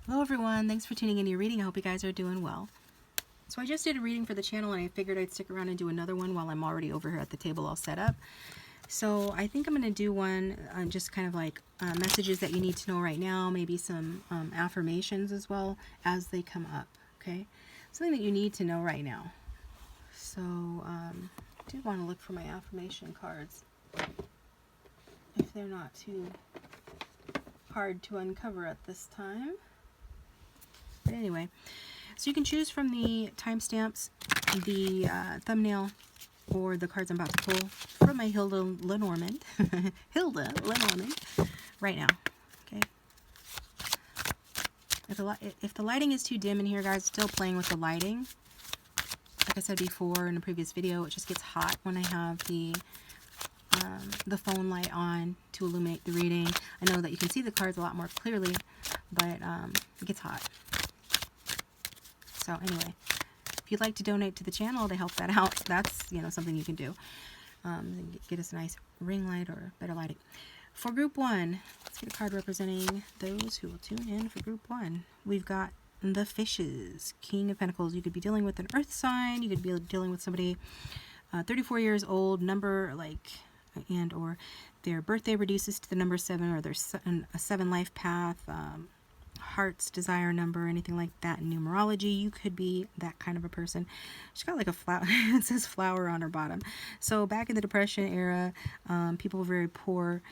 Hello everyone, thanks for tuning in to your reading. I hope you guys are doing well. So I just did a reading for the channel and I figured I'd stick around and do another one while I'm already over here at the table all set up. So I think I'm going to do one just kind of like messages that you need to know right now, maybe some affirmations as well as they come up, okay? Something that you need to know right now. So I do want to look for my affirmation cards if they're not too hard to uncover at this time. But anyway, so you can choose from the timestamps, the thumbnail, or the cards I'm about to pull from my Hilda Lenormand, Hilda Lenormand, right now. Okay. If the lighting is too dim in here, guys, still playing with the lighting. Like I said before in a previous video, it just gets hot when I have the phone light on to illuminate the reading. I know that you can see the cards a lot more clearly, but it gets hot. So anyway, if you'd like to donate to the channel to help that out, that's, you know, something you can do. Get us a nice ring light or better lighting. For group one, let's get a card representing those who will tune in for group one. We've got the Fishes, King of Pentacles. You could be dealing with an earth sign. You could be dealing with somebody 34 years old, number like, and or their birthday reduces to the number 7, or there's a 7 life path, heart's desire number, anything like that in numerology. You could be that kind of a person. She's got like a flower. It says flower on her bottom. So back in the Depression era, people were very poor,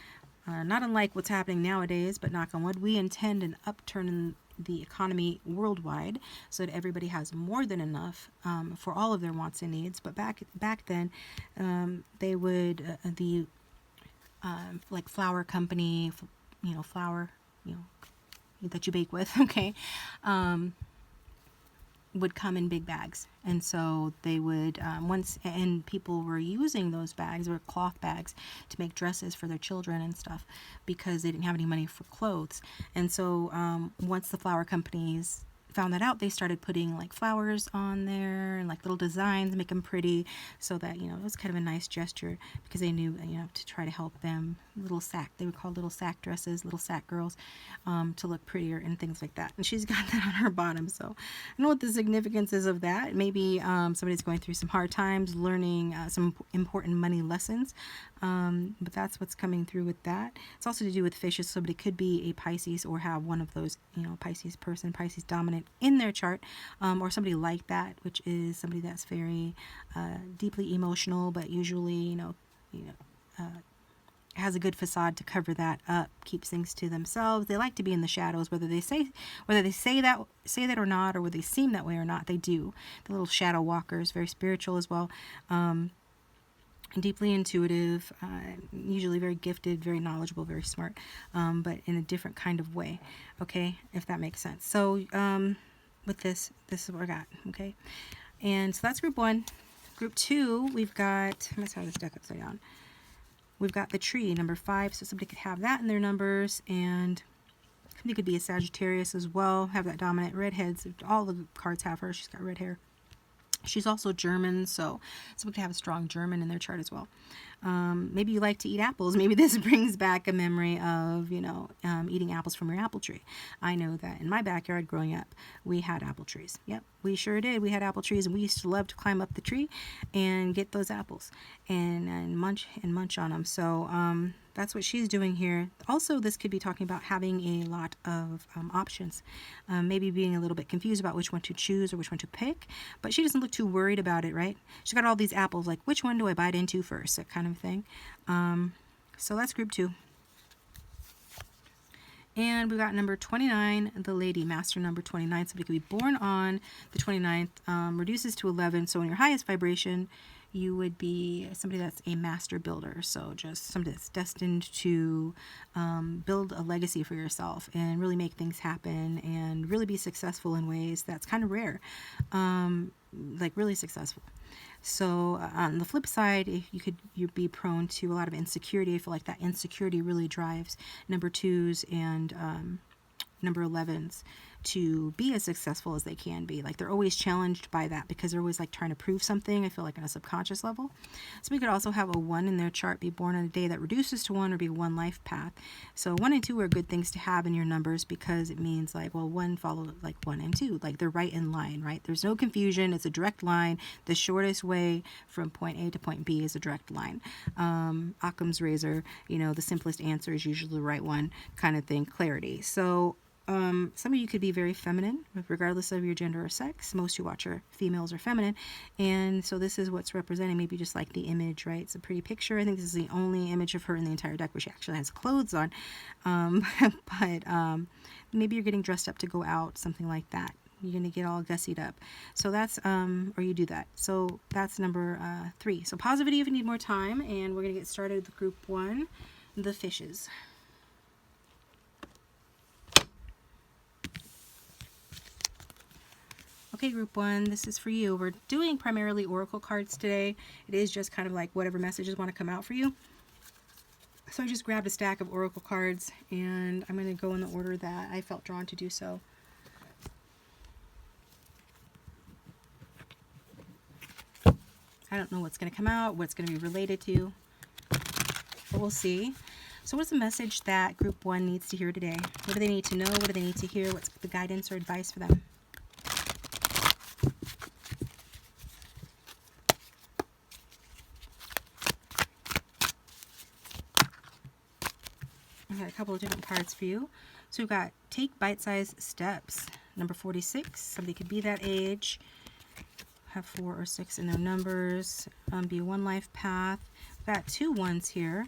not unlike what's happening nowadays, but knock on wood, we intend an upturn in the economy worldwide so that everybody has more than enough for all of their wants and needs. But back then, they would like flour company, flour, that you bake with, okay, would come in big bags. And so they would, and people were using those bags, or cloth bags, to make dresses for their children and stuff, because they didn't have any money for clothes. And so once the flour companies found that out, they started putting like flowers on there and like little designs, make them pretty, so that, it was kind of a nice gesture, because they knew, to try to help them. Little sack, they were called little sack dresses, little sack girls, to look prettier and things like that. And she's got that on her bottom. So I don't know what the significance is of that. Maybe somebody's going through some hard times, learning some important money lessons, but that's what's coming through with that. It's also to do with fishes. Somebody could be a Pisces or have one of those, Pisces person, Pisces dominant in their chart, or somebody like that, which is somebody that's very deeply emotional, but usually has a good facade to cover that up, keeps things to themselves. They like to be in the shadows, whether they say that or not, or whether they seem that way or not. They do. The little shadow walkers, very spiritual as well, deeply intuitive, usually very gifted, very knowledgeable, very smart, but in a different kind of way. Okay, if that makes sense. So with this is what I got. Okay, and so that's group one. Group two, we've got, I'm gonna have this deck upside down. We've got the Tree, number 5, so somebody could have that in their numbers, and somebody could be a Sagittarius as well, have that dominant redheads. All the cards have her. She's got red hair. She's also German, so somebody could have a strong German in their chart as well. Maybe you like to eat apples. Maybe this brings back a memory of, eating apples from your apple tree. I know that in my backyard growing up, we had apple trees. Yep, we sure did. We had apple trees, and we used to love to climb up the tree and get those apples and munch on them. So that's what she's doing here. Also, this could be talking about having a lot of options, maybe being a little bit confused about which one to choose or which one to pick, but she doesn't look too worried about it, right? She's got all these apples, like, which one do I bite into first, that kind of thing. So that's group 2. And we've got number 29, the Lady, Master number 29. Somebody could be born on the 29th, reduces to 11. So in your highest vibration, you would be somebody that's a master builder. So just somebody that's destined to build a legacy for yourself and really make things happen and really be successful in ways that's kind of rare, like really successful. So on the flip side, you'd be prone to a lot of insecurity. I feel like that insecurity really drives number 2s and number 11s to be as successful as they can be. Like they're always challenged by that because they're always like trying to prove something, I feel like on a subconscious level. So we could also have a 1 in their chart, be born on a day that reduces to 1, or be 1 life path. So 1 and 2 are good things to have in your numbers because it means like, well, 1 follows like 1 and 2, like they're right in line, right? There's no confusion. It's a direct line. The shortest way from point A to point B is a direct line. Occam's razor, you know, the simplest answer is usually the right one, kind of thing, clarity. So some of you could be very feminine, regardless of your gender or sex. Most who watch are females or feminine. And so this is what's representing, maybe just like the image, right? It's a pretty picture. I think this is the only image of her in the entire deck where she actually has clothes on. But maybe you're getting dressed up to go out, something like that. You're going to get all gussied up. So that's, or you do that. So that's number 3. So pause the video if you need more time. And we're going to get started with group 1, the fishes. Okay, group 1, this is for you. We're doing primarily oracle cards today. It is just kind of like whatever messages want to come out for you. So I just grabbed a stack of oracle cards, and I'm going to go in the order that I felt drawn to do so. I don't know what's going to come out, what's going to be related to, but we'll see. So what's the message that group 1 needs to hear today? What do they need to know? What do they need to hear? What's the guidance or advice for them? I've got a couple of different cards for you. So we've got take bite-sized steps. Number 46. Somebody could be that age. Have 4 or 6 in their numbers. Be 1 life path. We've got 2 1s here.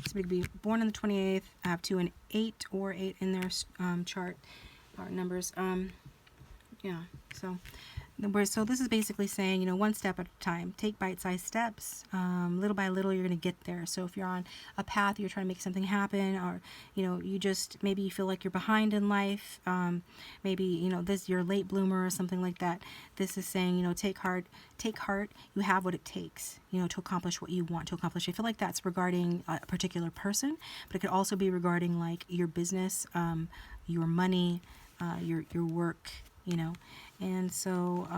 Somebody could be born on the 28th. I have 2 and 8 or 8 in their chart numbers. Yeah. So this is basically saying, you know, 1 step at a time. Take bite-sized steps. Little by little, you're going to get there. So if you're on a path, you're trying to make something happen, or, you know, maybe you feel like you're behind in life. Maybe, you know, you're a late bloomer or something like that. This is saying, you know, take heart. You have what it takes, you know, to accomplish what you want to accomplish. I feel like that's regarding a particular person, but it could also be regarding like your business, your money, your work, you know. And so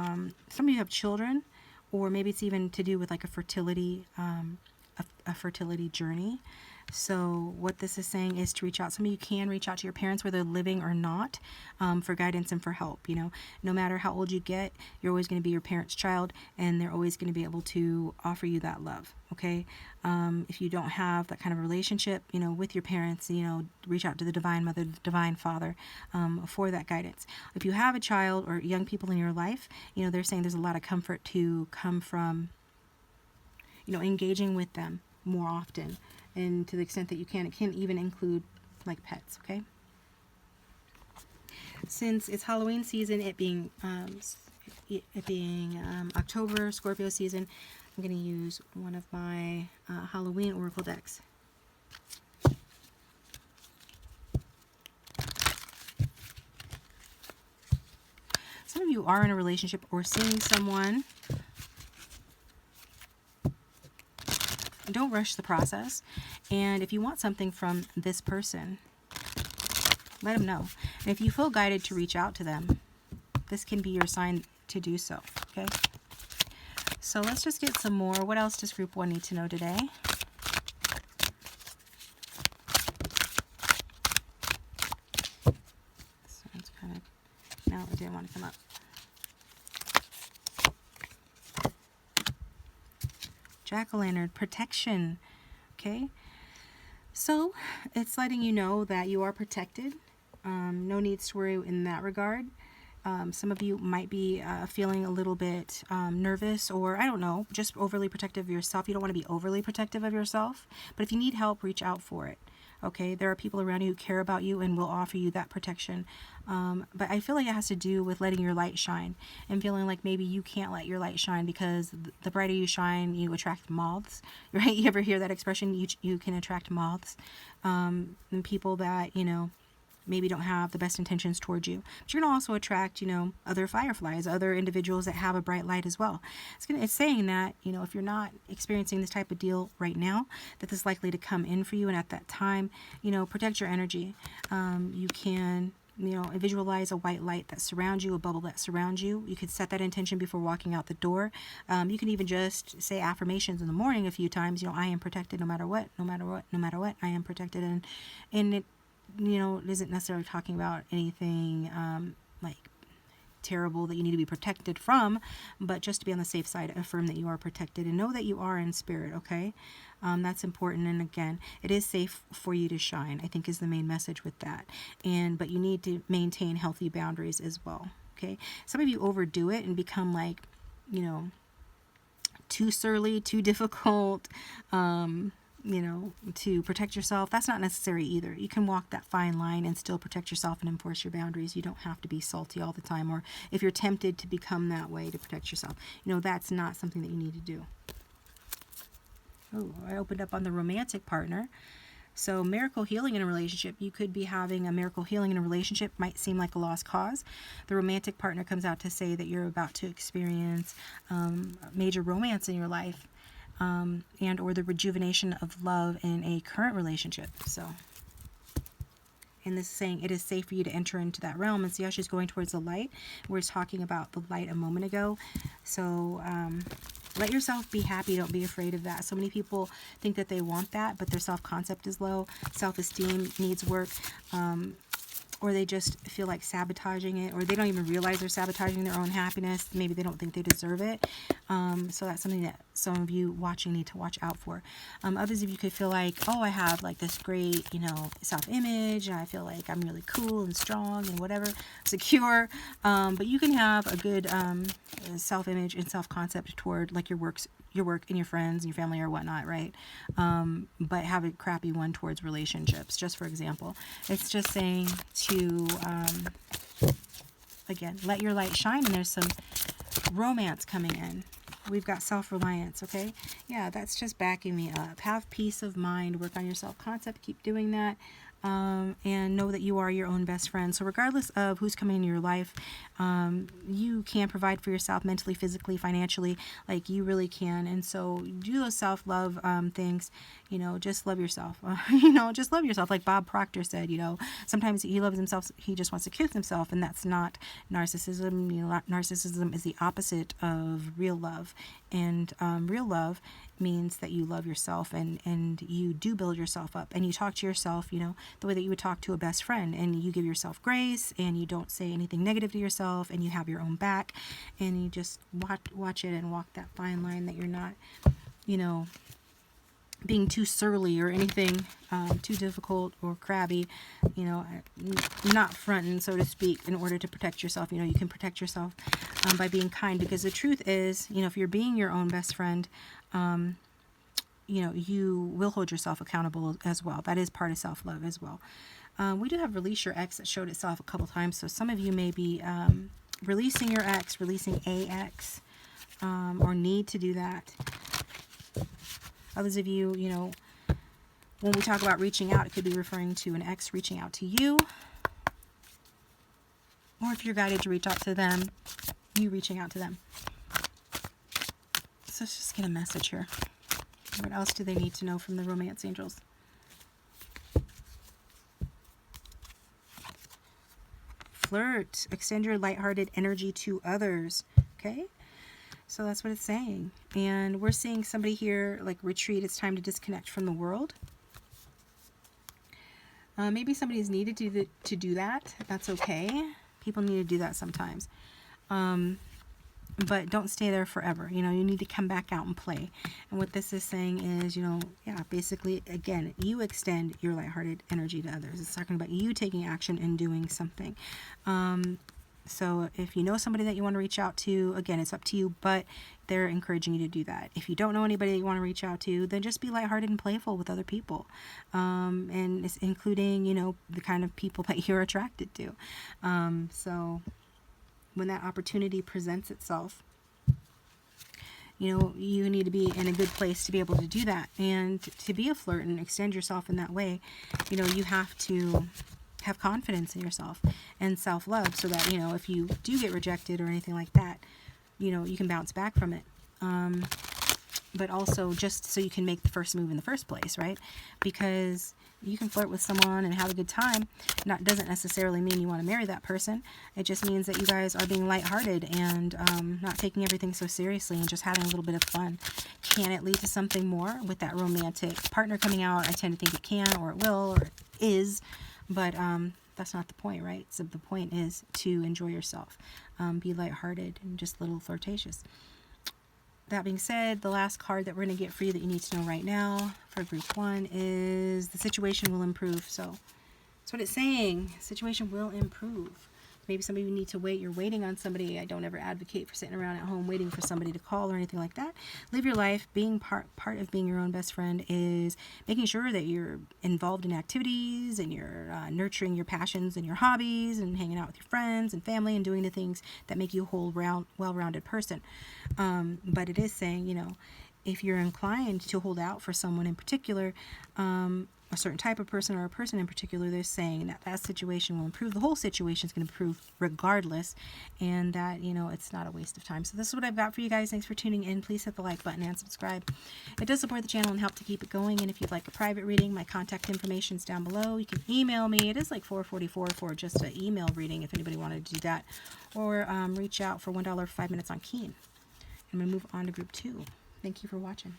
some of you have children, or maybe it's even to do with like a fertility journey. So what this is saying is to reach out. Some of you can reach out to your parents, whether living or not, for guidance and for help. You know, no matter how old you get, you're always going to be your parent's child, and they're always going to be able to offer you that love. Okay, if you don't have that kind of relationship, you know, with your parents, you know, reach out to the Divine Mother, the Divine Father, for that guidance. If you have a child or young people in your life, you know, they're saying there's a lot of comfort to come from, you know, engaging with them more often. And to the extent that you can, it can even include like pets, okay? Since it's Halloween season, it being October, Scorpio season, I'm going to use one of my Halloween oracle decks. Some of you are in a relationship or seeing someone. Don't rush the process. And if you want something from this person, let them know. And if you feel guided to reach out to them, this can be your sign to do so. Okay? So let's just get some more. What else does group 1 need to know today? This one's kind of, no, it didn't want to come up. Jack-o'-lantern, protection. Okay, so it's letting you know that you are protected. No needs to worry in that regard. Some of you might be feeling a little bit nervous, or I don't know, just overly protective of yourself. You don't want to be overly protective of yourself, but if you need help, reach out for it. Okay, there are people around you who care about you and will offer you that protection. But I feel like it has to do with letting your light shine and feeling like maybe you can't let your light shine because the brighter you shine, you attract moths, right? You ever hear that expression? You can attract moths, and people that, you know, maybe don't have the best intentions towards you. But you're going to also attract, you know, other fireflies, other individuals that have a bright light as well. It's saying that, you know, if you're not experiencing this type of deal right now, that this is likely to come in for you. And at that time, you know, protect your energy. You can you know, visualize a white light that surrounds you, a bubble that surrounds you. You could set that intention before walking out the door. You can even just say affirmations in the morning a few times. You know, I am protected no matter what, no matter what, no matter what. I am protected, and it, you know, isn't necessarily talking about anything like terrible that you need to be protected from, but just to be on the safe side, affirm that you are protected and know that you are in spirit. Okay, that's important. And again, it is safe for you to shine, I think, is the main message with that. But you need to maintain healthy boundaries as well. Okay, some of you overdo it and become like, you know, too surly, too difficult, you know, to protect yourself. That's not necessary either. You can walk that fine line and still protect yourself and enforce your boundaries. You don't have to be salty all the time, or if you're tempted to become that way to protect yourself, you know, that's not something that you need to do. Oh, I opened up on the romantic partner. So miracle healing in a relationship. You could be having a miracle healing in a relationship. Might seem like a lost cause. The romantic partner comes out to say that you're about to experience major romance in your life. And or the rejuvenation of love in a current relationship. So, and this is saying it is safe for you to enter into that realm. And see how she's going towards the light. We were talking about the light a moment ago. So let yourself be happy. Don't be afraid of that. So many people think that they want that, but their self-concept is low. Self-esteem needs work. Or they just feel like sabotaging it, or they don't even realize they're sabotaging their own happiness. Maybe they don't think they deserve it. So that's something that some of you watching need to watch out for. Others of you could feel like, oh, I have like this great, you know, self-image, and I feel like I'm really cool and strong and whatever, secure. But you can have a good self-image and self-concept toward like your work and your friends and your family or whatnot, right? But have a crappy one towards relationships, just for example. It's just saying to, again, let your light shine, and there's some romance coming in. We've got self-reliance, okay? Yeah, that's just backing me up. Have peace of mind. Work on your self-concept. Keep doing that. And know that you are your own best friend. So regardless of who's coming into your life, you can provide for yourself mentally, physically, financially, like you really can. And so do those self-love things, you know, just love yourself. You know, just love yourself. Like Bob Proctor said, you know, sometimes he loves himself, he just wants to kiss himself, and that's not narcissism. You know, narcissism is the opposite of real love. And real love means that you love yourself, and you do build yourself up, and you talk to yourself, you know, the way that you would talk to a best friend, and you give yourself grace, and you don't say anything negative to yourself, and you have your own back, and you just watch it and walk that fine line that you're not, you know, being too surly or anything too difficult or crabby, you know, not fronting, so to speak, in order to protect yourself. You know, you can protect yourself by being kind, because the truth is, you know, if you're being your own best friend, you know, you will hold yourself accountable as well. That is part of self-love as well. We do have release your ex that showed itself a couple times. So some of you may be releasing your ex, releasing a ex, or need to do that. Others of you, you know, when we talk about reaching out, it could be referring to an ex reaching out to you. Or if you're guided to reach out to them, you reaching out to them. So let's just get a message here. What else do they need to know from the romance angels? Flirt. Extend your lighthearted energy to others. Okay? So that's what it's saying. And we're seeing somebody here like retreat. It's time to disconnect from the world. Maybe somebody is needed to do that. That's okay. People need to do that sometimes. But don't stay there forever. You know, you need to come back out and play. And what this is saying is, you know, yeah, basically, again, you extend your lighthearted energy to others. It's talking about you taking action and doing something. So if you know somebody that you want to reach out to, again, it's up to you, but they're encouraging you to do that. If you don't know anybody that you want to reach out to, then just be lighthearted and playful with other people. And it's including, you know, the kind of people that you're attracted to. So when that opportunity presents itself, you know, you need to be in a good place to be able to do that. And to be a flirt and extend yourself in that way, you know, you have to have confidence in yourself and self-love, so that, you know, if you do get rejected or anything like that, you know, you can bounce back from it. but also just so you can make the first move in the first place, right? Because you can flirt with someone and have a good time. Doesn't necessarily mean you want to marry that person. It just means that you guys are being lighthearted and not taking everything so seriously and just having a little bit of fun. Can it lead to something more with that romantic partner coming out? I tend to think it can, or it will, or it is, but that's not the point, right? So the point is to enjoy yourself, be lighthearted and just a little flirtatious. That being said, the last card that we're going to get for you that you need to know right now for group 1 is the situation will improve. So that's what it's saying. Situation will improve. Maybe some of you need to wait. You're waiting on somebody. I don't ever advocate for sitting around at home waiting for somebody to call or anything like that. Live your life. Being part of being your own best friend is making sure that you're involved in activities and you're nurturing your passions and your hobbies and hanging out with your friends and family and doing the things that make you a whole, well-rounded person. But it is saying, you know, if you're inclined to hold out for someone in particular, a certain type of person or a person in particular, they're saying that that situation will improve. The whole situation is going to improve regardless, and that, you know, it's not a waste of time. So this is what I've got for you guys. Thanks for tuning in. Please hit the like button and subscribe. It does support the channel and help to keep it going. And if you'd like a private reading, my contact information is down below. You can email me. It is like $4.44 for just an email reading if anybody wanted to do that, or reach out for $1 for 5 minutes on Keen. I'm going to move on to group 2. Thank you for watching.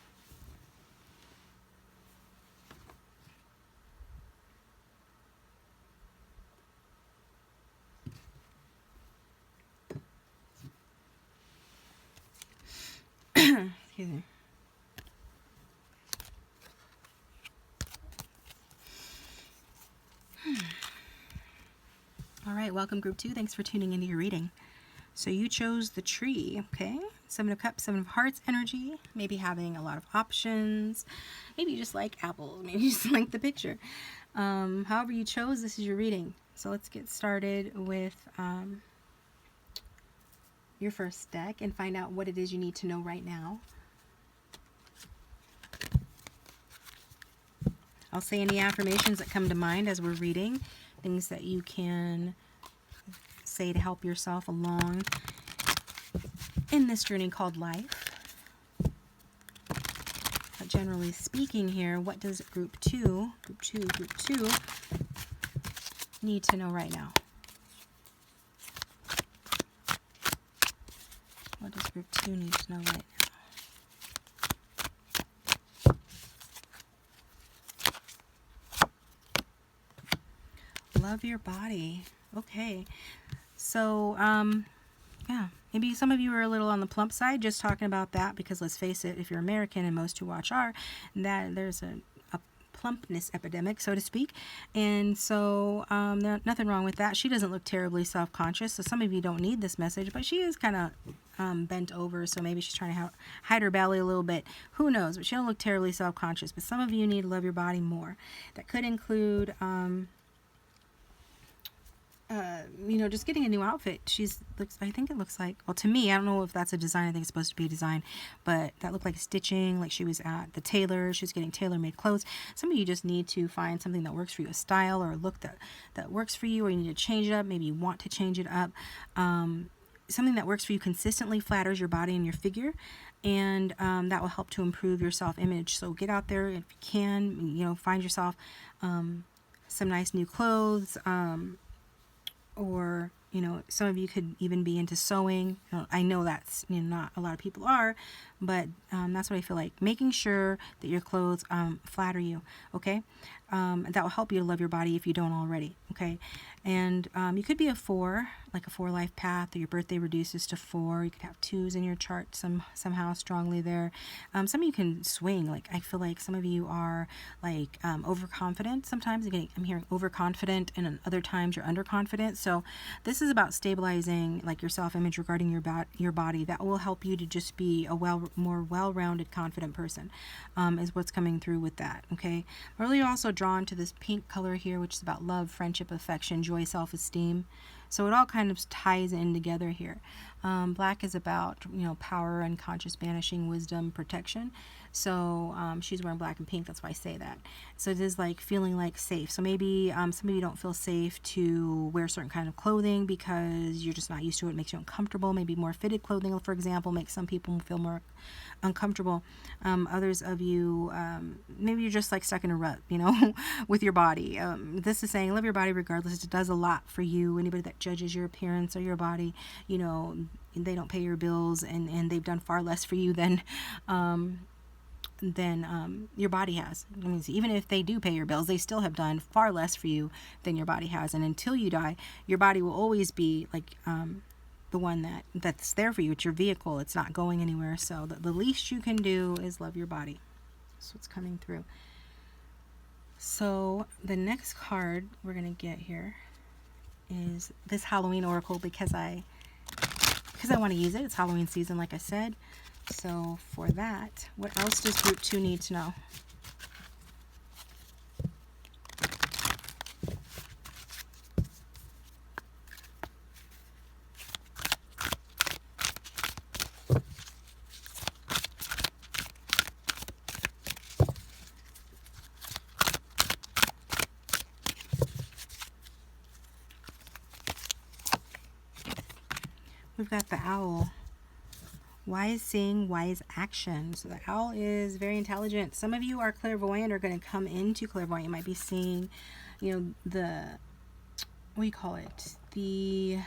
Excuse me. All right, welcome group 2. Thanks for tuning into your reading. So you chose the tree, okay? 7 of Cups, 7 of Hearts energy. Maybe having a lot of options. Maybe you just like apples. Maybe you just like the picture. However you chose, this is your reading. So let's get started with your first deck and find out what it is you need to know right now. I'll say any affirmations that come to mind as we're reading, things that you can say to help yourself along in this journey called life. But generally speaking here, what does group 2 need to know right now? What does group 2 need to know right now? Love your body. Okay. So, yeah, maybe some of you are a little on the plump side, just talking about that, because let's face it, if you're American, and most who watch are, that there's a plumpness epidemic, so to speak. And so nothing wrong with that. She doesn't look terribly self-conscious, so some of you don't need this message, but she is kind of bent over, so maybe she's trying to hide her belly a little bit. Who knows? But she don't look terribly self-conscious. But some of you need to love your body more. That could include you know, just getting a new outfit. I think it looks like, well, to me, I don't know if that's a design. I think it's supposed to be a design, but that looked like stitching, like she was at the tailor. She was getting tailor-made clothes. Some of you just need to find something that works for you, a style or a look that works for you, or you need to change it up. Maybe you want to change it up. Something that works for you consistently, flatters your body and your figure, and that will help to improve your self-image. So get out there if you can, you know, find yourself some nice new clothes, or, you know, some of you could even be into sewing. I know that's, you know, not a lot of people are, but that's what I feel like. Making sure that your clothes flatter you, okay? That will help you to love your body if you don't already, okay? And you could be a 4, like a 4 life path, or your birthday reduces to 4. You could have 2s in your chart somehow strongly there. Some of you can swing. Like, I feel like some of you are like overconfident. Sometimes I'm hearing overconfident, and other times you're underconfident. So this is about stabilizing like your self-image regarding your body. That will help you to just be a more well-rounded, confident person, is what's coming through with that, okay? I'm really also drawn to this pink color here, which is about love, friendship, affection, joy, self-esteem. So it all kind of ties in together here. Black is about, you know, power, unconscious banishing, wisdom, protection. So she's wearing black and pink. That's why I say that. So it is like feeling like safe. So maybe some of you don't feel safe to wear certain kind of clothing because you're just not used to it. It makes you uncomfortable. Maybe more fitted clothing, for example, makes some people feel more uncomfortable. Others of you, maybe you're just like stuck in a rut, you know, with your body. This is saying love your body regardless. It does a lot for you. Anybody that judges your appearance or your body, you know, they don't pay your bills, and they've done far less for you than your body has. I mean, even if they do pay your bills, they still have done far less for you than your body has. And until you die, your body will always be like the one that's there for you. It's your vehicle. It's not going anywhere. So the least you can do is love your body. That's what's coming through. So the next card we're going to get here is this Halloween Oracle because I want to use it. It's Halloween season, like I said. So for that, what else does group 2 need to know? We've got the owl. Wise seeing, wise action. So the owl is very intelligent. Some of you are clairvoyant or going to come into clairvoyant. You might be seeing, you know, what do you call it? The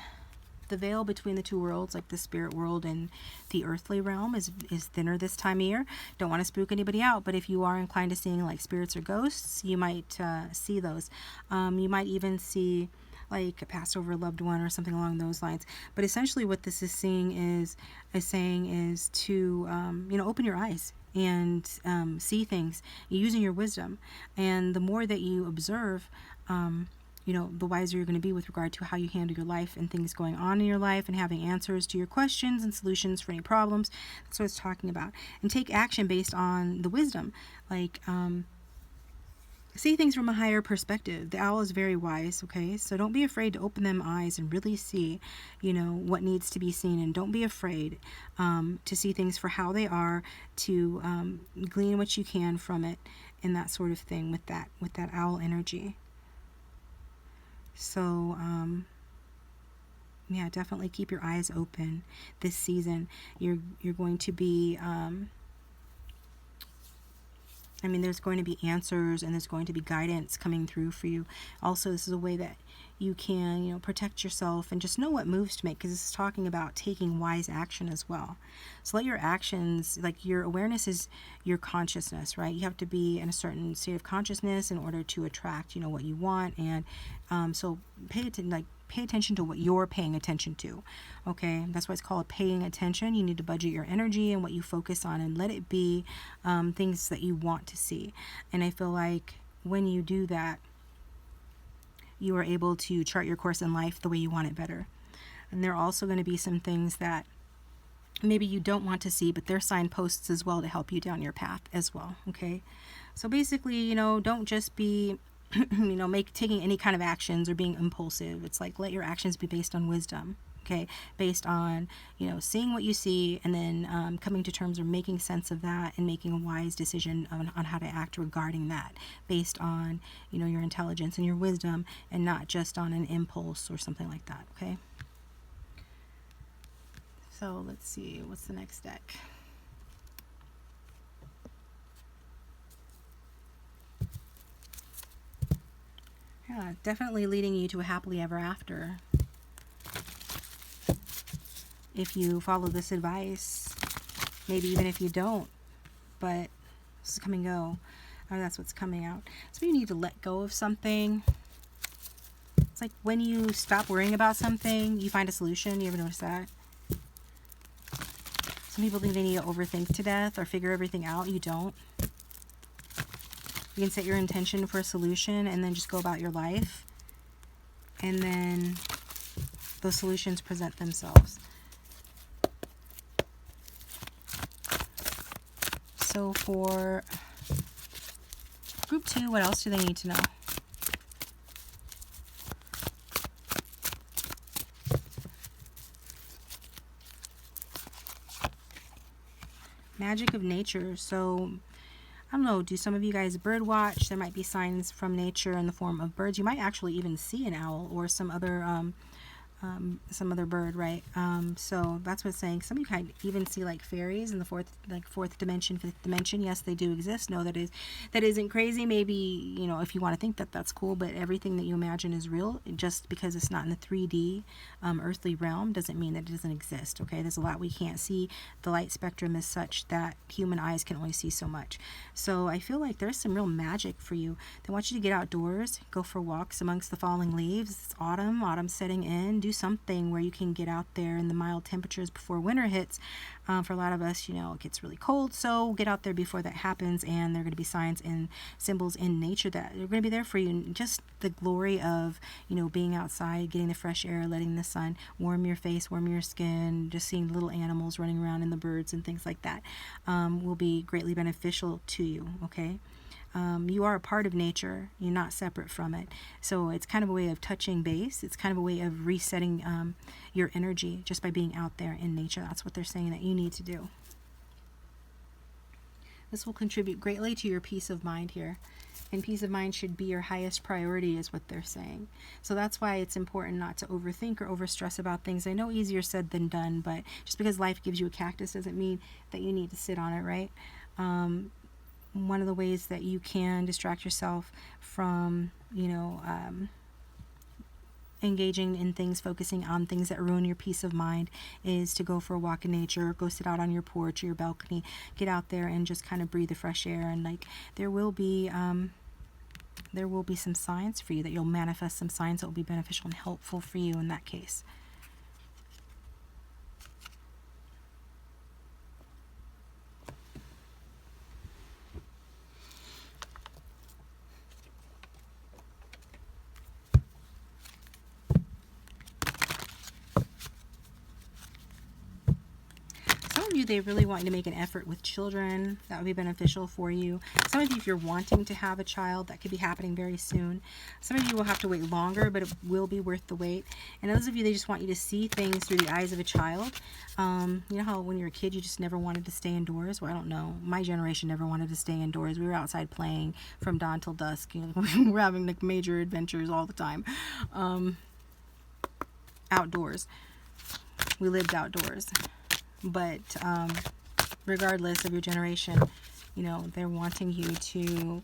veil between the two worlds, like the spirit world and the earthly realm, is thinner this time of year. Don't want to spook anybody out, but if you are inclined to seeing like spirits or ghosts, you might see those. You might even see like a passed over loved one or something along those lines. But essentially what this is saying is to you know, open your eyes and see things using your wisdom. And the more that you observe, you know, the wiser you're going to be with regard to how you handle your life and things going on in your life, and having answers to your questions and solutions for any problems. That's what it's talking about. And take action based on the wisdom. Like, see things from a higher perspective. The owl is very wise, okay? So don't be afraid to open them eyes and really see, you know, what needs to be seen. And don't be afraid to see things for how they are, to glean what you can from it, and that sort of thing with that owl energy. So, yeah, definitely keep your eyes open this season. You're going to be... I mean, there's going to be answers and there's going to be guidance coming through for you. Also, this is a way that you can, you know, protect yourself and just know what moves to make, because this is talking about taking wise action as well. So let your actions, like your awareness is your consciousness, right? You have to be in a certain state of consciousness in order to attract, you know, what you want. And so pay attention to what you're paying attention to. Okay, that's why it's called paying attention. You need to budget your energy and what you focus on, and let it be things that you want to see. And I feel like when you do that, you are able to chart your course in life the way you want it better. And there are also going to be some things that maybe you don't want to see, but they're signposts as well to help you down your path as well. Okay, so basically, you know, don't just be you know, taking any kind of actions or being impulsive. It's like, let your actions be based on wisdom, okay? Based on, you know, seeing what you see, and then coming to terms or making sense of that, and making a wise decision on how to act regarding that, based on, you know, your intelligence and your wisdom, and not just on an impulse or something like that, okay? So let's see, what's the next deck? Yeah, definitely leading you to a happily ever after. If you follow this advice, maybe even if you don't, but this is come and go. That's what's coming out. So you need to let go of something. It's like when you stop worrying about something, you find a solution. You ever notice that? Some people think they need to overthink to death or figure everything out. You don't. You can set your intention for a solution and then just go about your life. And then those solutions present themselves. So for group 2, what else do they need to know? Magic of nature. So I don't know, do some of you guys bird watch? There might be signs from nature in the form of birds. You might actually even see an owl or some other bird, right? So that's what it's saying. Some of you can even see like fairies in the fourth dimension, fifth dimension. Yes, they do exist. No, that isn't crazy. Maybe, you know, if you want to think that that's cool, but everything that you imagine is real. Just because it's not in the 3D earthly realm doesn't mean that it doesn't exist. Okay, there's a lot we can't see. The light spectrum is such that human eyes can only see so much. So I feel like there's some real magic for you. They want you to get outdoors, go for walks amongst the falling leaves. It's autumn setting in. Do something where you can get out there in the mild temperatures before winter hits. For a lot of us, you know, it gets really cold, so get out there before that happens, and there are going to be signs and symbols in nature that are going to be there for you. And just the glory of, you know, being outside, getting the fresh air, letting the sun warm your face, warm your skin, just seeing little animals running around and the birds and things like that will be greatly beneficial to you, okay? You are a part of nature. You're not separate from it. So it's kind of a way of touching base. It's kind of a way of resetting your energy just by being out there in nature. That's what they're saying that you need to do. This will contribute greatly to your peace of mind here. And peace of mind should be your highest priority is what they're saying. So that's why it's important not to overthink or overstress about things. I know easier said than done, but just because life gives you a cactus doesn't mean that you need to sit on it, right? One of the ways that you can distract yourself from, you know, engaging in things, focusing on things that ruin your peace of mind, is to go for a walk in nature, go sit out on your porch or your balcony, get out there and just kind of breathe the fresh air. And like there will be some signs for you that you'll manifest, some signs that will be beneficial and helpful for you in that case. They really want you to make an effort with children. That would be beneficial for you. Some of you, if you're wanting to have a child, that could be happening very soon. Some of you will have to wait longer, but it will be worth the wait. And those of you, they just want you to see things through the eyes of a child. You know how when you're a kid, you just never wanted to stay indoors? Well, I don't know. My generation never wanted to stay indoors. We were outside playing from dawn till dusk. You know, we were having like major adventures all the time. Outdoors. We lived outdoors. But regardless of your generation, you know, they're wanting you to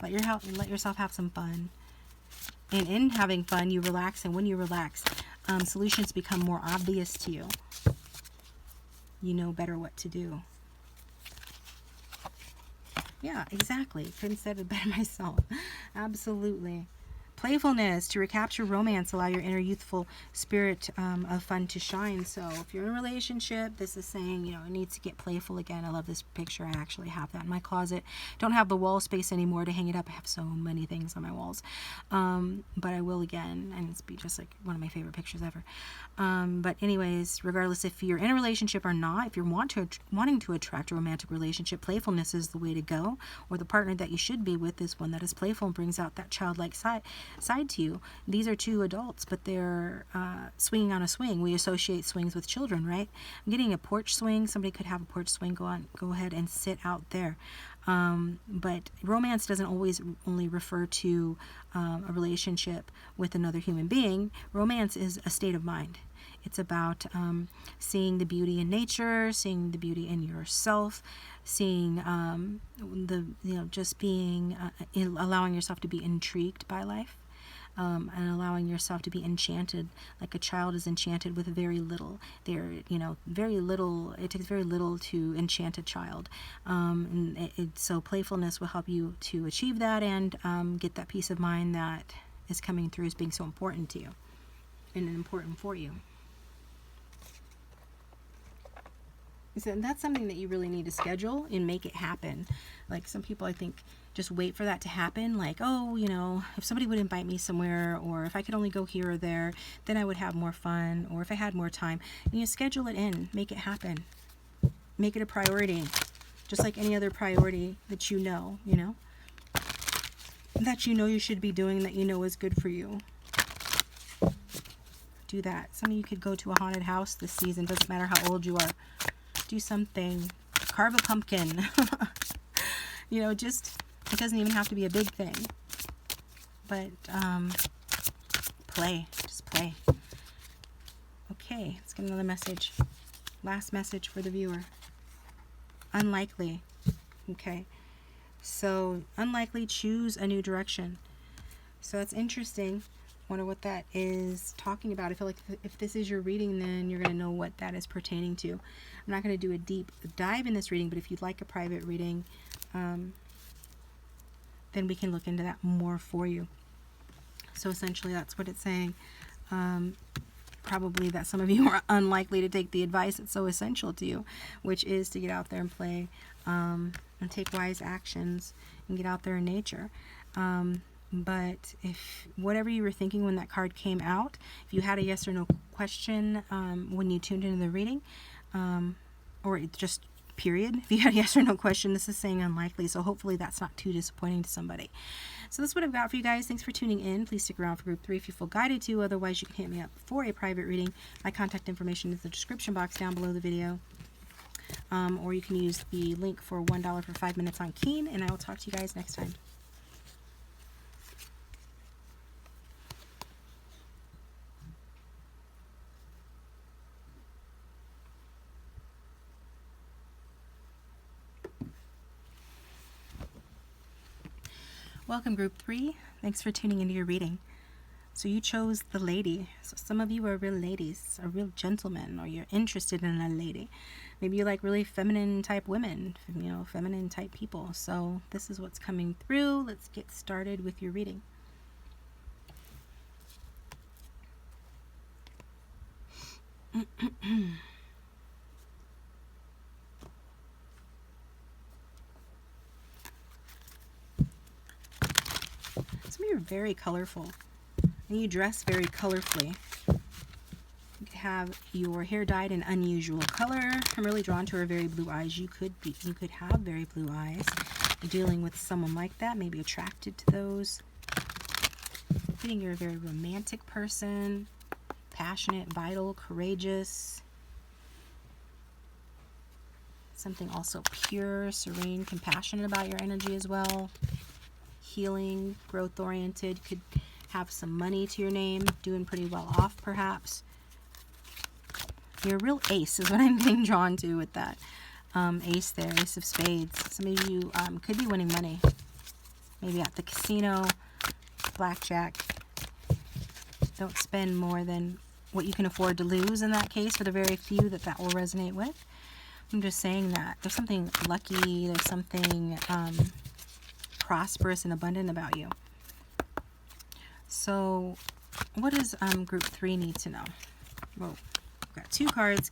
let yourself have some fun. And in having fun, you relax. And when you relax, solutions become more obvious to you. You know better what to do. Yeah, exactly. Couldn't have said it better myself. Absolutely. Playfulness, to recapture romance, allow your inner youthful spirit of fun to shine. So if you're in a relationship, this is saying, you know, it needs to get playful again. I love this picture. I actually have that in my closet. Don't have the wall space anymore to hang it up. I have so many things on my walls. But I will again, and it's be just like one of my favorite pictures ever. But anyways, regardless if you're in a relationship or not, if you're wanting to attract a romantic relationship, playfulness is the way to go. Or the partner that you should be with is one that is playful and brings out that childlike side to you. These are two adults, but they're swinging on a swing. We associate swings with children, right? I'm getting a porch swing. Somebody could have a porch swing. Go ahead and sit out there. But romance doesn't always only refer to a relationship with another human being. Romance is a state of mind. It's about seeing the beauty in nature, seeing the beauty in yourself, seeing just being, allowing yourself to be intrigued by life. And allowing yourself to be enchanted, like a child is enchanted with very little. Very little. It takes very little to enchant a child, so playfulness will help you to achieve that and get that peace of mind that is coming through as being so important to you and important for you. So that's something that you really need to schedule and make it happen. Like some people, I think, just wait for that to happen. Like, oh, you know, if somebody would invite me somewhere, or if I could only go here or there, then I would have more fun, or if I had more time. And you schedule it in, make it happen. Make it a priority, just like any other priority that you know, that you know you should be doing, that you know is good for you. Do that. Some of you could go to a haunted house this season. Doesn't matter how old you are. Do something carve a pumpkin. You know, just, it doesn't even have to be a big thing. But play. Just play. Okay, let's get another message. Last message for the viewer. Unlikely. Okay. So, unlikely, choose a new direction. So that's interesting. Wonder what that is talking about. I feel like if this is your reading, then you're going to know what that is pertaining to. I'm not going to do a deep dive in this reading, but if you'd like a private reading, then we can look into that more for you. So essentially that's what it's saying. Probably that some of you are unlikely to take the advice that's so essential to you, which is to get out there and play, and take wise actions and get out there in nature. But if whatever you were thinking when that card came out, if you had a yes or no question when you tuned into the reading, or just period, if you had a yes or no question, this is saying unlikely. So hopefully that's not too disappointing to somebody. So that's what I've got for you guys. Thanks for tuning in. Please stick around for group 3 if you feel guided to. Otherwise, you can hit me up for a private reading. My contact information is in the description box down below the video. Or you can use the link for $1 for 5 minutes on Keen, and I will talk to you guys next time. Welcome group 3. Thanks for tuning into your reading. So you chose the lady. So some of you are real ladies, or real gentlemen, or you're interested in a lady. Maybe you like really feminine type women, you know, feminine type people. So this is what's coming through. Let's get started with your reading. Some of you are very colorful, and you dress very colorfully. You could have your hair dyed an unusual color. I'm really drawn to her very blue eyes. You could have very blue eyes. You're dealing with someone like that, maybe attracted to those. I think you're a very romantic person, passionate, vital, courageous. Something also pure, serene, compassionate about your energy as well. Healing, growth-oriented, could have some money to your name, doing pretty well off perhaps. You're a real ace is what I'm getting drawn to with that. Ace there, ace of spades. Some of you could be winning money. Maybe at the casino, blackjack. Don't spend more than what you can afford to lose in that case for the very few that will resonate with. I'm just saying that there's something lucky, there's something prosperous and abundant about you. So what does group 3 need to know? Well, I've got 2 cards.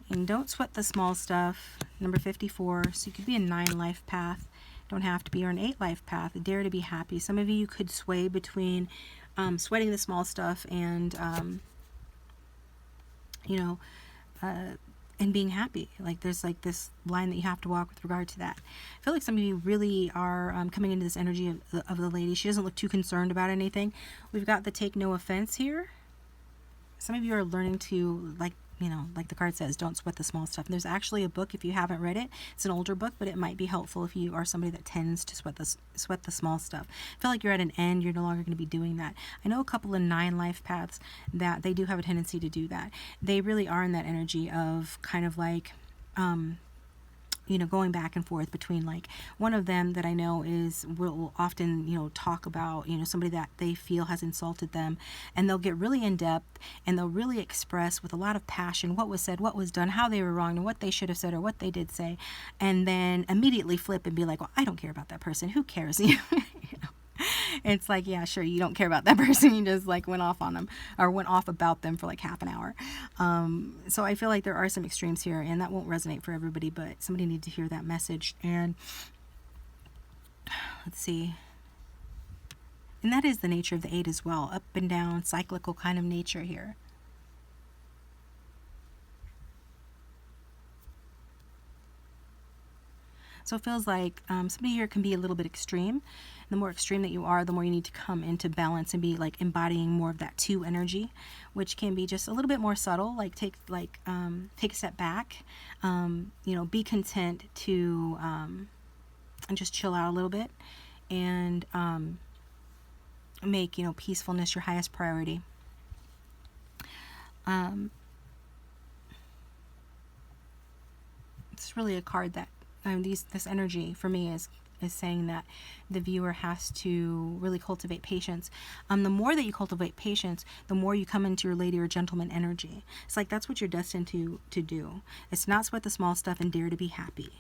And don't sweat the small stuff. Number 54. So you could be a 9 life path. Don't have to be, or an 8 life path. Dare to be happy. Some of you could sway between sweating the small stuff and and being happy. Like there's like this line that you have to walk with regard to that. I feel like some of you really are coming into this energy of the lady. She doesn't look too concerned about anything. We've got the take no offense here. Some of you are learning to, like the card says, don't sweat the small stuff. And there's actually a book, if you haven't read it, it's an older book, but it might be helpful if you are somebody that tends to sweat the small stuff. I feel like you're at an end, you're no longer going to be doing that. I know a couple of 9 life paths that they do have a tendency to do that. They really are in that energy of kind of like going back and forth between, like, one of them that I know will often, talk about, somebody that they feel has insulted them, and they'll get really in depth and they'll really express with a lot of passion what was said, what was done, how they were wrong, and what they should have said or what they did say, and then immediately flip and be like, well, I don't care about that person. Who cares? It's like, yeah, sure, you don't care about that person. You just like went off on them, or went off about them for like half an hour. So I feel like there are some extremes here, and that won't resonate for everybody, but somebody needs to hear that message. And let's see. And that is the nature of the 8 as well. Up and down, cyclical kind of nature here. So it feels like somebody here can be a little bit extreme. The more extreme that you are, the more you need to come into balance and be like embodying more of that 2 energy, which can be just a little bit more subtle. Like take a step back, be content to and just chill out a little bit, and make peacefulness your highest priority. It's really a card that this energy for me is saying that the viewer has to really cultivate patience. The more that you cultivate patience, the more you come into your lady or gentleman energy. It's like that's what you're destined to do. It's not sweat the small stuff and dare to be happy.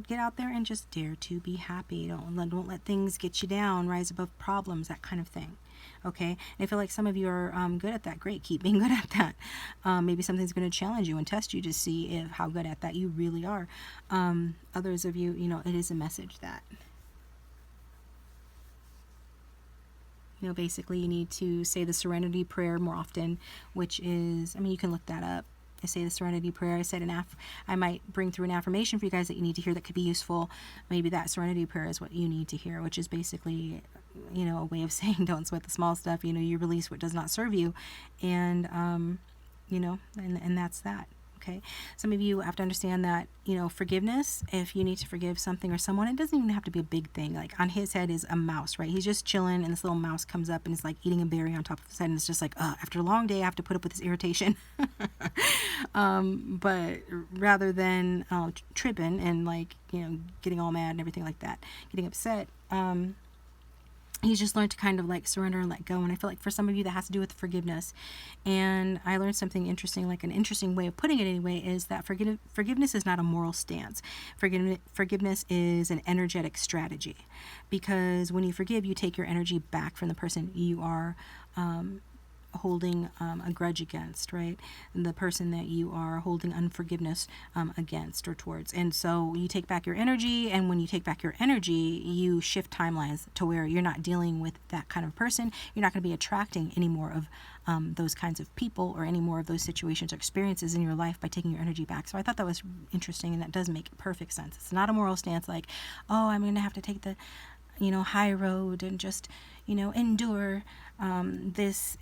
Get out there and just dare to be happy. Don't let things get you down. Rise above problems, that kind of thing. Okay, and I feel like some of you are good at that. Great, keep being good at that. Maybe something's going to challenge you and test you to see how good at that you really are. Others of you, it is a message that basically you need to say the Serenity Prayer more often, which is, you can look that up. I say the Serenity Prayer. I said I might bring through an affirmation for you guys that you need to hear that could be useful. Maybe that Serenity Prayer is what you need to hear, which is basically, a way of saying don't sweat the small stuff. You release what does not serve you, and and that's that. Okay, some of you have to understand that forgiveness. If you need to forgive something or someone, it doesn't even have to be a big thing. Like on his head is a mouse, right? He's just chilling, and this little mouse comes up and is like eating a berry on top of his head, and it's just like, after a long day, I have to put up with this irritation. But rather than tripping and getting all mad and everything like that, getting upset, he's just learned to kind of surrender and let go. And I feel like for some of you that has to do with forgiveness. And I learned something interesting, like an interesting way of putting it anyway, is that forgiveness is not a moral stance. Forgiveness is an energetic strategy, because when you forgive, you take your energy back from the person you are holding a grudge against, right? The person that you are holding unforgiveness against or towards. And so you take back your energy, and when you take back your energy, you shift timelines to where you're not dealing with that kind of person. You're not going to be attracting any more of those kinds of people or any more of those situations or experiences in your life by taking your energy back. So I thought that was interesting, and that does make perfect sense. It's not a moral stance like, I'm going to have to take the high road and just endure this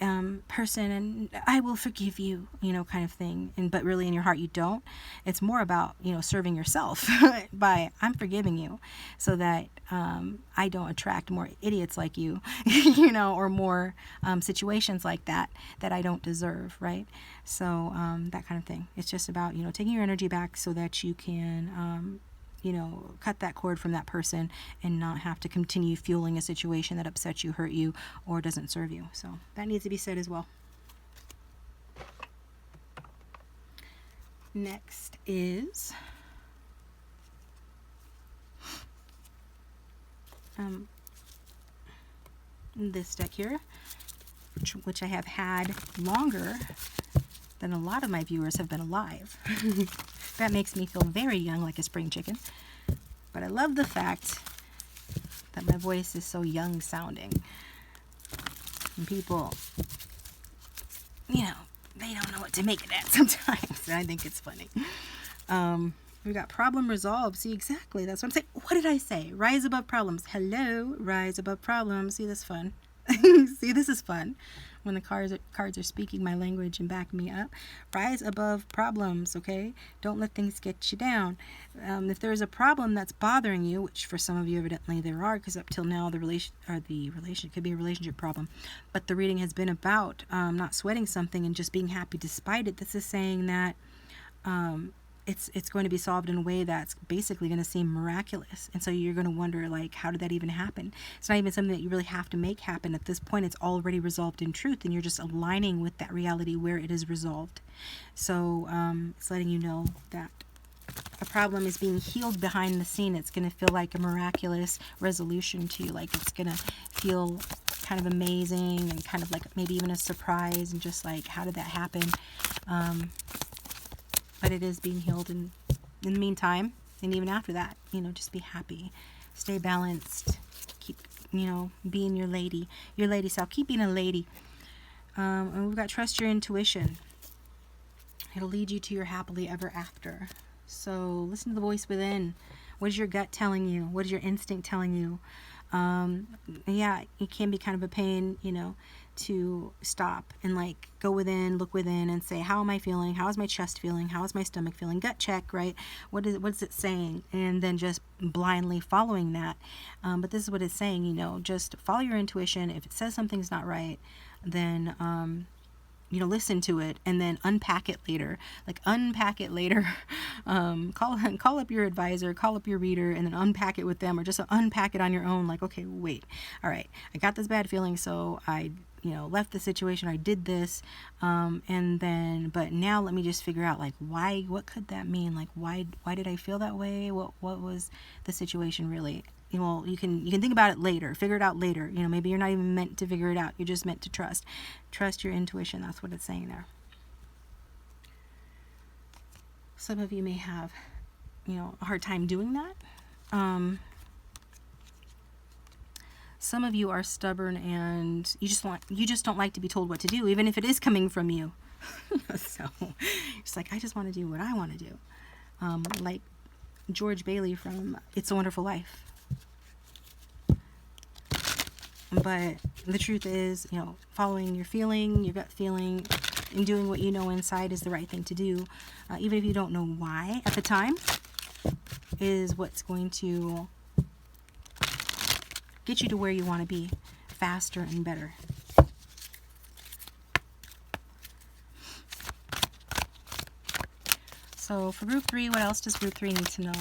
person and I will forgive you, kind of thing. But really in your heart you don't. It's more about serving yourself by I'm forgiving you so that I don't attract more idiots like you, or more situations like that I don't deserve, right? So that kind of thing. It's just about taking your energy back so that you can cut that cord from that person and not have to continue fueling a situation that upsets you, hurt you, or doesn't serve you. So that needs to be said as well. Next is this deck here, which I have had longer than a lot of my viewers have been alive. That makes me feel very young, like a spring chicken. But I love the fact that my voice is so young sounding. And people, they don't know what to make of that sometimes. And I think it's funny. We got problem resolved. See, exactly. That's what I'm saying. What did I say? Rise above problems. Hello, rise above problems. See, this is fun. See, this is fun. When the cards are speaking my language and backing me up. Rise above problems, okay? Don't let things get you down. If there's a problem that's bothering you, which for some of you evidently there are, because up till now the relation could be a relationship problem, but the reading has been about not sweating something and just being happy despite it. This is saying that it's going to be solved in a way that's basically going to seem miraculous. And so you're going to wonder, how did that even happen? It's not even something that you really have to make happen. At this point, it's already resolved in truth, and you're just aligning with that reality where it is resolved. So it's letting you know that a problem is being healed behind the scene. It's going to feel like a miraculous resolution to you. Like it's going to feel kind of amazing and kind of like maybe even a surprise, and just how did that happen? But it is being healed in the meantime, and even after that, just be happy, stay balanced, keep, being your lady self, keep being a lady. And we've got trust your intuition. It'll lead you to your happily ever after. So listen to the voice within. What is your gut telling you? What is your instinct telling you? Yeah, it can be kind of a pain, you know, to stop and like go within, look within and say, how am I feeling? How is my chest feeling? How is my stomach feeling? Gut check, right? What's it saying? And then just blindly following that. But this is what it's saying, you know, just follow your intuition. If it says something's not right, then, you know, listen to it and then unpack it later. Like unpack it later. Call up your advisor, call up your reader, and then unpack it with them, or just unpack it on your own. Like, okay, wait, all right, I got this bad feeling, so I, you know, left the situation. I did this, and then, but now let me just figure out like why. What could that mean? Like why did I feel that way? What was the situation really? You know, you can think about it later, figure it out later. You know, maybe you're not even meant to figure it out. You're just meant to trust your intuition. That's what it's saying there. Some of you may have, you know, a hard time doing that. Some of you are stubborn and you just don't like to be told what to do, even if it is coming from you. So it's like, I just want to do what I want to do. Like George Bailey from It's a Wonderful Life. But the truth is, you know, following your feeling, your gut feeling, and doing what you know inside is the right thing to do, even if you don't know why at the time, is what's going to get you to where you want to be faster and better. So for group 3, what else does group 3 need to know?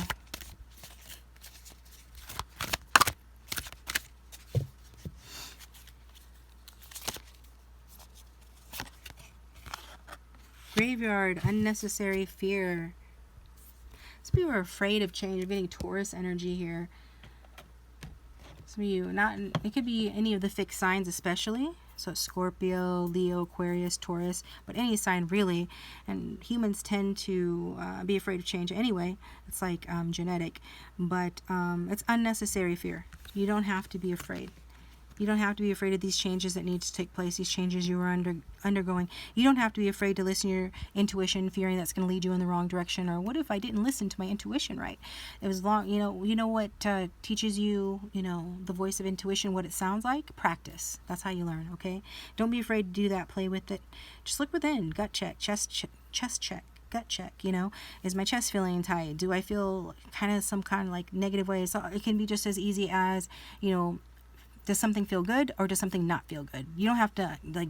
Graveyard, unnecessary fear. Some people are afraid of change. You're getting Taurus energy here. Some of you, it could be any of the fixed signs especially. So Scorpio, Leo, Aquarius, Taurus, but any sign really. And humans tend to be afraid of change anyway. It's like genetic. But it's unnecessary fear. You don't have to be afraid. You don't have to be afraid of these changes that need to take place, these changes you are undergoing. You don't have to be afraid to listen to your intuition, fearing that's going to lead you in the wrong direction. Or what if I didn't listen to my intuition right? It was long, you know what teaches you, you know, the voice of intuition, what it sounds like? Practice. That's how you learn, okay? Don't be afraid to do that. Play with it. Just look within. Gut check, chest check. Gut check, you know, is my chest feeling tight? Do I feel kind of some kind of like negative way? So it can be just as easy as, you know, does something feel good or does something not feel good? You don't have to like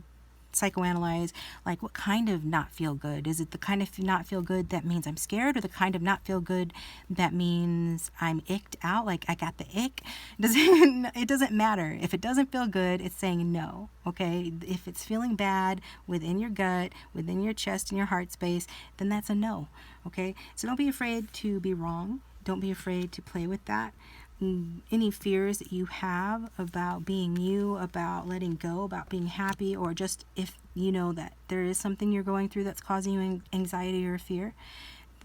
psychoanalyze like what kind of not feel good. Is it the kind of not feel good that means I'm scared, or the kind of not feel good that means I'm icked out, like I got the ick? It doesn't matter. If it doesn't feel good, it's saying no, okay? If it's feeling bad within your gut, within your chest and your heart space, then that's a no, okay? So don't be afraid to be wrong. Don't be afraid to play with that. Any fears that you have about being you, about letting go, about being happy, or just if you know that there is something you're going through that's causing you anxiety or fear,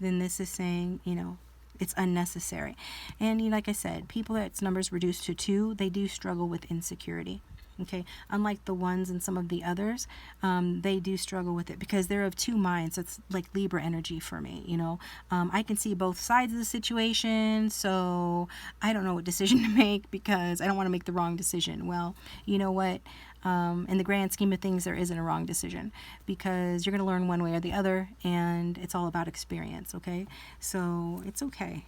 then this is saying, you know, it's unnecessary. And like I said, people that's numbers reduced to 2, they do struggle with insecurity. Okay, unlike the ones and some of the others, they do struggle with it because they're of 2 minds. It's like Libra energy for me, you know. I can see both sides of the situation, so I don't know what decision to make because I don't want to make the wrong decision. Well, you know what? In the grand scheme of things, there isn't a wrong decision because you're going to learn one way or the other, and it's all about experience, okay? So it's okay.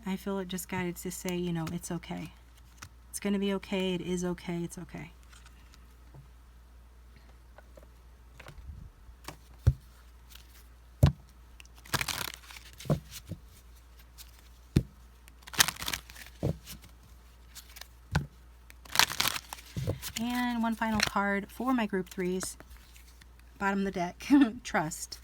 I feel it just guided to say, you know, it's okay. It's going to be okay. It is okay. It's okay. And one final card for my group 3s. Bottom of the deck. Trust.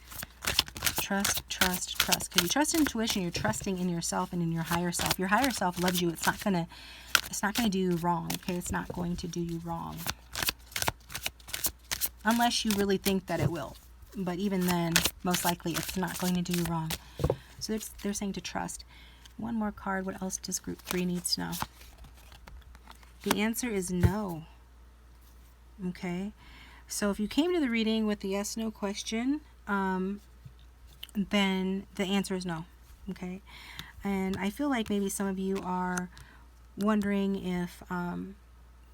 Trust, trust, trust. Because you trust intuition, you're trusting in yourself and in your higher self. Your higher self loves you. It's not gonna do you wrong, okay? It's not going to do you wrong. Unless you really think that it will. But even then, most likely, it's not going to do you wrong. So they're saying to trust. One more card. What else does group 3 need to know? The answer is no. Okay? So if you came to the reading with the yes/no question, then the answer is no. Okay? And I feel like maybe some of you are wondering if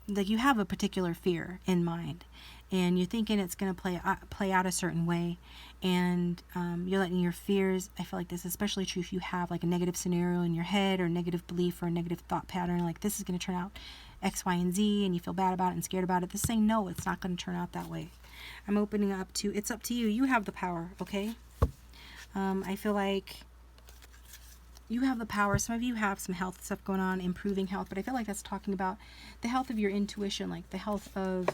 like you have a particular fear in mind, and you're thinking it's going to play out a certain way, and you're letting your fears, I feel like this is especially true if you have like a negative scenario in your head, or a negative belief, or a negative thought pattern, like this is going to turn out X, Y, and Z, and you feel bad about it and scared about it. This is saying, no, it's not going to turn out that way. I'm opening up to, it's up to you. You have the power, okay? I feel like you have the power. Some of you have some health stuff going on, improving health, but I feel like that's talking about the health of your intuition, like the health of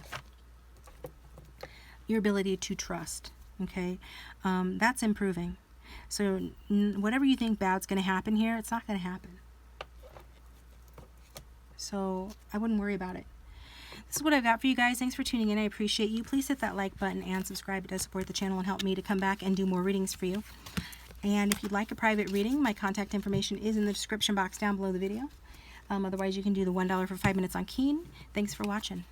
your ability to trust, okay? That's improving. So whatever you think bad's going to happen here, it's not going to happen. So I wouldn't worry about it. This is what I've got for you guys. Thanks for tuning in. I appreciate you. Please hit that like button and subscribe. It does support the channel and help me to come back and do more readings for you. And if you'd like a private reading, my contact information is in the description box down below the video. Otherwise, you can do the $1 for 5 minutes on Keen. Thanks for watching.